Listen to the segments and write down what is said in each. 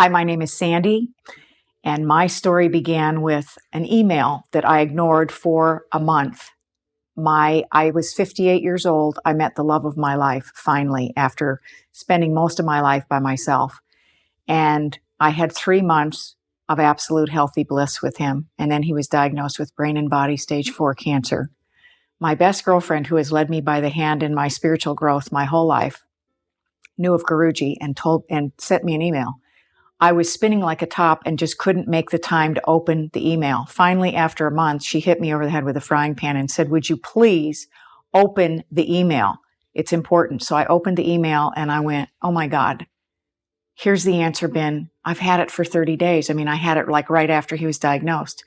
Hi, my name is Sandi, and my story began with an email that I ignored for a month. I was 58 years old. I met the love of my life finally after spending most of my life by myself. And I had 3 months of absolute healthy bliss with him. And then he was diagnosed with brain and body stage 4 cancer. My best girlfriend, who has led me by the hand in my spiritual growth my whole life, knew of Guruji and sent me an email. I was spinning like a top and just couldn't make the time to open the email. Finally, after a month, she hit me over the head with a frying pan and said, "Would you please open the email? It's important." So I opened the email and I went, "Oh my God, here's the answer bin. I've had it for 30 days. I had it like right after he was diagnosed."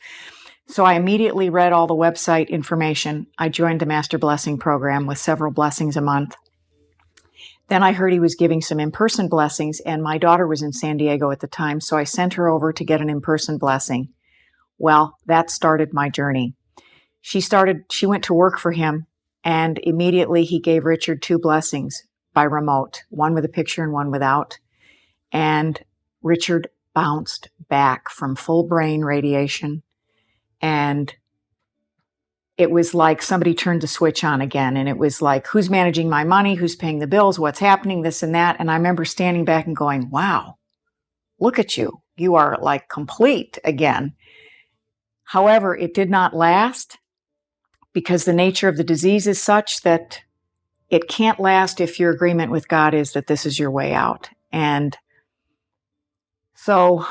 So I immediately read all the website information. I joined the Master Blessing program with several blessings a month. Then I heard he was giving some in-person blessings, and my daughter was in San Diego at the time, so I sent her over to get an in-person blessing. Well, that started my journey. She went to work for him, and immediately he gave Richard 2 blessings by remote, one with a picture and one without. And Richard bounced back from full brain radiation, and it was like somebody turned the switch on again. And it was like, who's managing my money? Who's paying the bills? What's happening? This and that. And I remember standing back and going, wow, look at you. You are like complete again. However, it did not last because the nature of the disease is such that it can't last if your agreement with God is that this is your way out. And so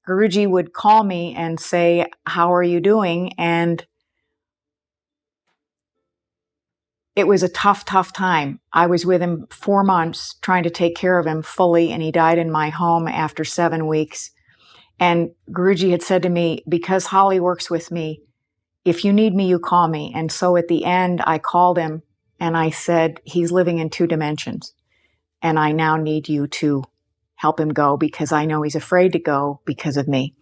Guruji would call me and say, "How are you doing?" And it was a tough time. I was with him 4 months trying to take care of him fully, and he died in my home after 7 weeks. And Guruji had said to me, "Because Holly works with me, if you need me, you call me." And so at the end, I called him and I said, "He's living in 2 dimensions. And I now need you to help him go because I know he's afraid to go because of me."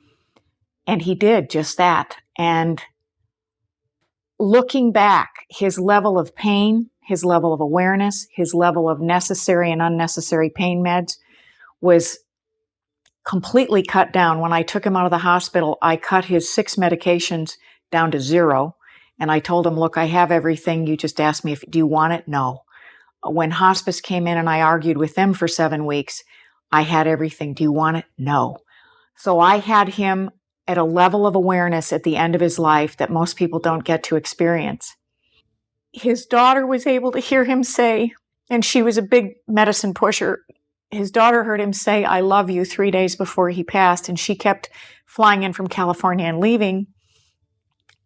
And he did just that. And looking back, his level of pain, his level of awareness, his level of necessary and unnecessary pain meds was completely cut down. When I took him out of the hospital, I cut his 6 medications down to 0. And I told him, "Look, I have everything. You just asked me do you want it?" No. When hospice came in and I argued with them for 7 weeks, I had everything. "Do you want it?" No. So I had him at a level of awareness at the end of his life that most people don't get to experience. His daughter was able to hear him say, and she was a big medicine pusher, his daughter heard him say, "I love you," 3 days before he passed, and she kept flying in from California and leaving.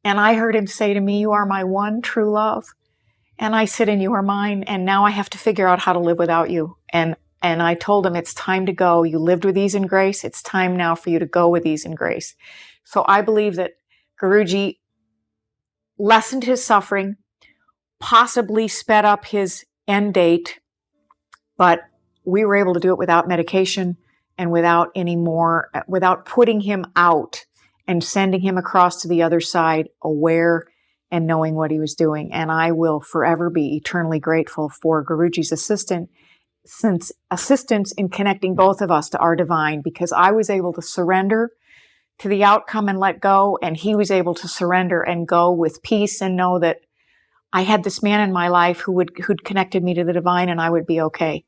And I heard him say to me, "You are my one true love." And I said, "And you are mine, and now I have to figure out how to live without you." And I told him, "It's time to go. You lived with ease and grace. It's time now for you to go with ease and grace." So I believe that Guruji lessened his suffering, possibly sped up his end date, but we were able to do it without medication and without putting him out and sending him across to the other side aware and knowing what he was doing. And I will forever be eternally grateful for Guruji's assistance in connecting both of us to our divine, because I was able to surrender to the outcome and let go, and he was able to surrender and go with peace and know that I had this man in my life who'd connected me to the divine and I would be okay.